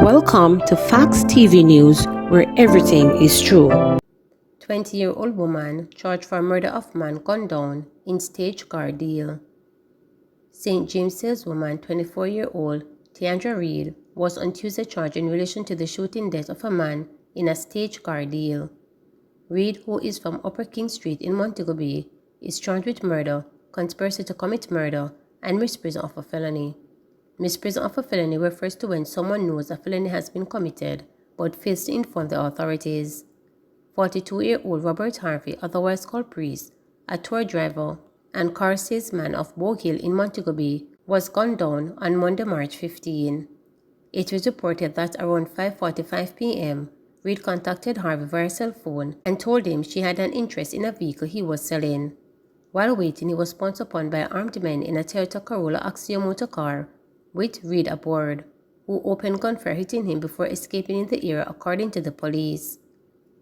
Welcome to Facts TV News, where everything is true. 20-year-old woman charged for murder of man gunned down in staged car deal. St. James saleswoman 24-year-old Tiandra Reed was on Tuesday charged in relation to the shooting death of a man in a staged car deal. Reed, who is from Upper King Street in Montego Bay, is charged with murder, conspiracy to commit murder, and misprision of a felony. Misprision of a felony refers to when someone knows a felony has been committed but fails to inform the authorities. 42-year-old Robert Harvey, otherwise called Priest, a tour driver and car salesman of Bow Hill in Montego Bay, was gunned down on Monday, March 15. It was reported that around 5:45 p.m., Reed contacted Harvey via cell phone and told him she had an interest in a vehicle he was selling. While waiting, he was pounced upon by armed men in a Toyota Corolla Axio motor car with Reed aboard, who opened gunfire, hitting him before escaping in the air, according to the police.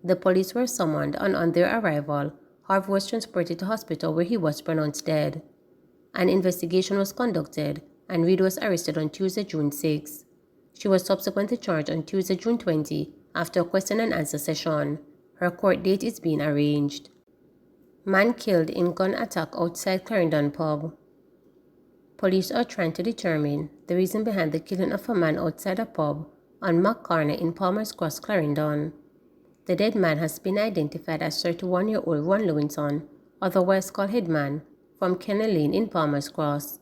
The police were summoned, and on their arrival, Harvey was transported to hospital where he was pronounced dead. An investigation was conducted, and Reed was arrested on Tuesday, June 6. She was subsequently charged on Tuesday, June 20, after a question and answer session. Her court date is being arranged. Man killed in gun attack outside Clarendon pub. Police are trying to determine the reason behind the killing of a man outside a pub on Mac Corner in Palmer's Cross, Clarendon. The dead man has been identified as 31-year-old Ron Lewinson, otherwise called Headman, from Kennel Lane in Palmer's Cross.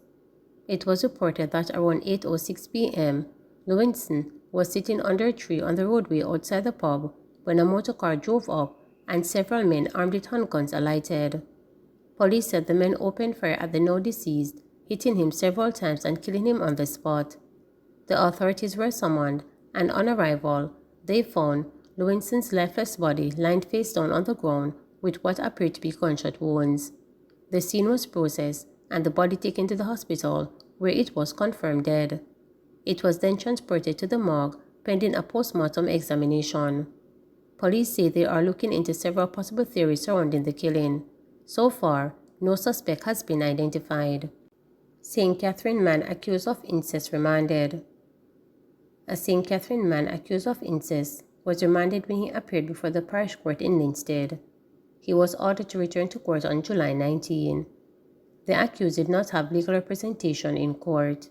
It was reported that around 8:06 p.m., Lewinson was sitting under a tree on the roadway outside the pub when a motor car drove up and several men armed with handguns alighted. Police said the men opened fire at the now deceased, hitting him several times and killing him on the spot. The authorities were summoned, and on arrival, they found Lewinson's lifeless body lying face down on the ground with what appeared to be gunshot wounds. The scene was processed and the body taken to the hospital, where it was confirmed dead. It was then transported to the morgue pending a post-mortem examination. Police say they are looking into several possible theories surrounding the killing. So far, no suspect has been identified. St. Catherine man accused of incest remanded. A St. Catherine man accused of incest was remanded when he appeared before the parish court in Linstead. He was ordered to return to court on July 19. The accused did not have legal representation in court.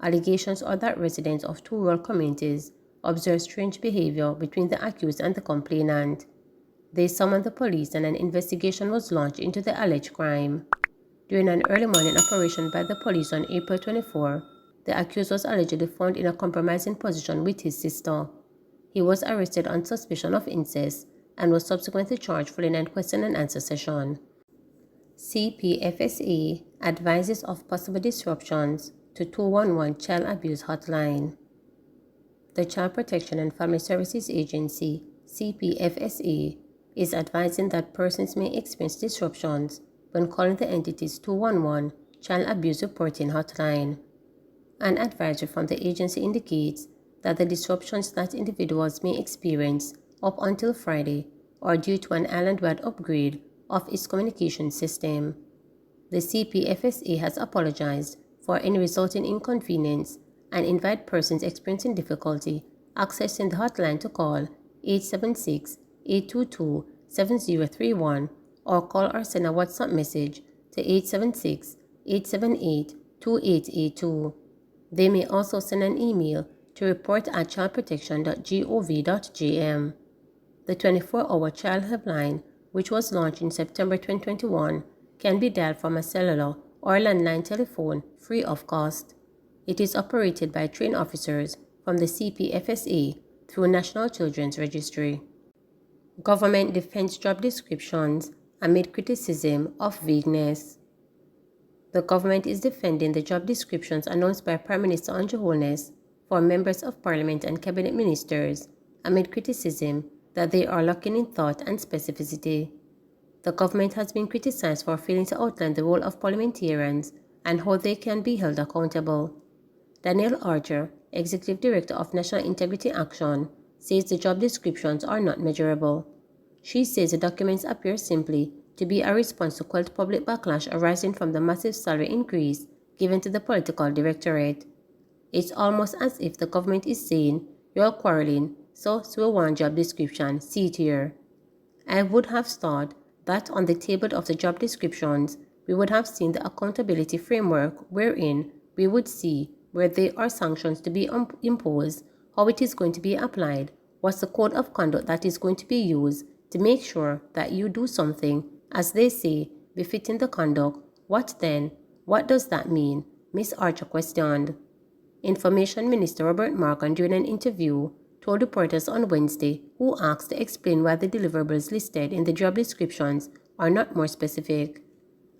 Allegations are that residents of two rural communities observed strange behavior between the accused and the complainant. They summoned the police and an investigation was launched into the alleged crime. During an early morning operation by the police on April 24, the accused was allegedly found in a compromising position with his sister. He was arrested on suspicion of incest and was subsequently charged following a question and answer session. CPSE advises of possible disruptions to 211 child abuse hotline. The Child Protection and Family Services Agency, CPSE, is advising that persons may experience disruptions when calling the entity's 211 child abuse reporting hotline. An advisory from the agency indicates that the disruptions that individuals may experience up until Friday are due to an island-wide upgrade of its communication system. The CPSE has apologized for any resulting inconvenience and invite persons experiencing difficulty accessing the hotline to call 876-822-7031 or call or send a WhatsApp message to 876-878-2882. They may also send an email to report@childprotection.gov.jm. The 24-hour child helpline, which was launched in September 2021, can be dialed from a cellular or landline telephone free of cost. It is operated by trained officers from the CPSE through National Children's Registry. Government defends job descriptions amid criticism of vagueness. The government is defending the job descriptions announced by Prime Minister Andrew Holness for members of Parliament and Cabinet Ministers amid criticism that they are lacking in thought and specificity. The government has been criticized for failing to outline the role of parliamentarians and how they can be held accountable. Danielle Archer, Executive Director of National Integrity Action, says the job descriptions are not measurable. She says the documents appear simply to be a response to quell public backlash arising from the massive salary increase given to the political directorate. It's almost as if the government is saying You're quarreling, so one job description, see it here. I would have thought that on the table of the job descriptions, we would have seen the accountability framework wherein we would see where there are sanctions to be imposed, how it is going to be applied, what's the code of conduct that is going to be used to make sure that you do something, as they say, befitting the conduct. What then? What does that mean? Miss Archer questioned. Information Minister Robert Morgan, during an interview, told reporters on Wednesday, who asked to explain why the deliverables listed in the job descriptions are not more specific.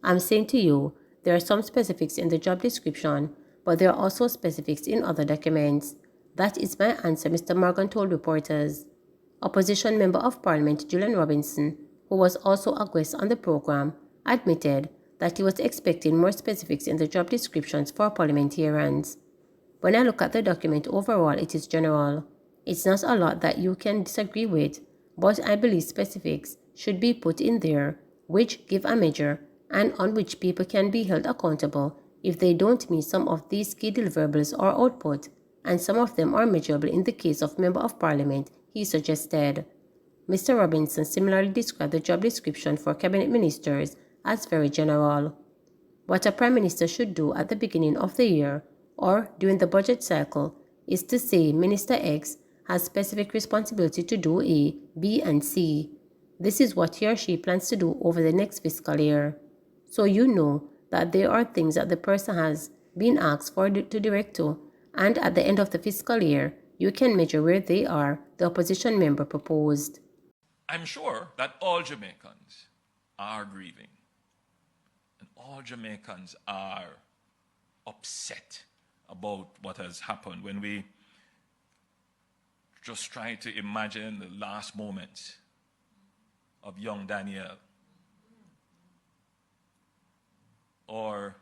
I'm saying to you, there are some specifics in the job description, but there are also specifics in other documents. That is my answer, Mr. Morgan told reporters. Opposition Member of Parliament Julian Robinson, who was also a guest on the program, admitted that he was expecting more specifics in the job descriptions for parliamentarians. When I look at the document overall, it is general. It's not a lot that you can disagree with, but I believe specifics should be put in there which give a measure and on which people can be held accountable if they don't meet some of these key deliverables or output, and some of them are measurable in the case of Member of Parliament, he suggested. Mr. Robinson similarly described the job description for cabinet ministers as very general. What a Prime Minister should do at the beginning of the year or during the budget cycle is to say Minister X has specific responsibility to do A, B, and C. This is what he or she plans to do over the next fiscal year. So you know that there are things that the person has been asked for to direct to, and at the end of the fiscal year, you can measure where they are, the opposition member proposed. I'm sure that all Jamaicans are grieving, and all Jamaicans are upset about what has happened. When we just try to imagine the last moments of young Danielle, or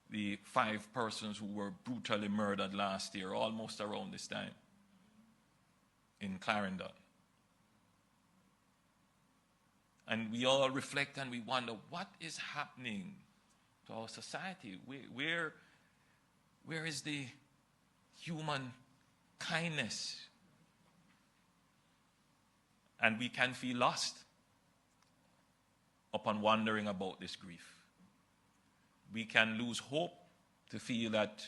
the 5 persons who were brutally murdered last year, almost around this time, in Clarendon. And we all reflect and we wonder, what is happening to our society? Where is the human kindness? And we can feel lost upon wondering about this grief. We can lose hope to feel that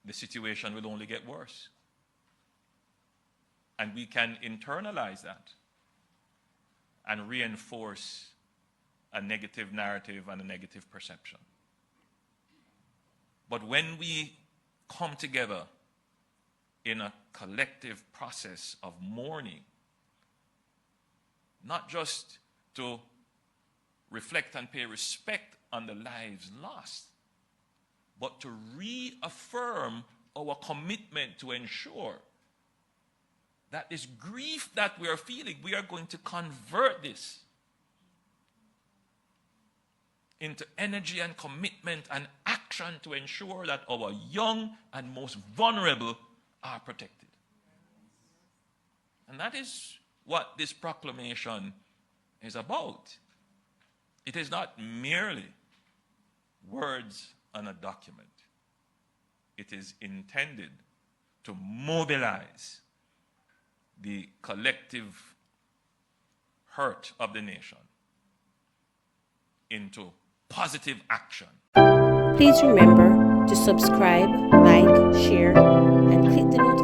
the situation will only get worse. And we can internalize that and reinforce a negative narrative and a negative perception. But when we come together in a collective process of mourning, not just to reflect and pay respect on the lives lost, but to reaffirm our commitment to ensure that this grief that we are feeling, we are going to convert this into energy and commitment and action to ensure that our young and most vulnerable are protected. And that is what this proclamation is about. It is not merely words on a document. It is intended to mobilize the collective hurt of the nation into positive action. Please remember to subscribe, like, share, and click the notification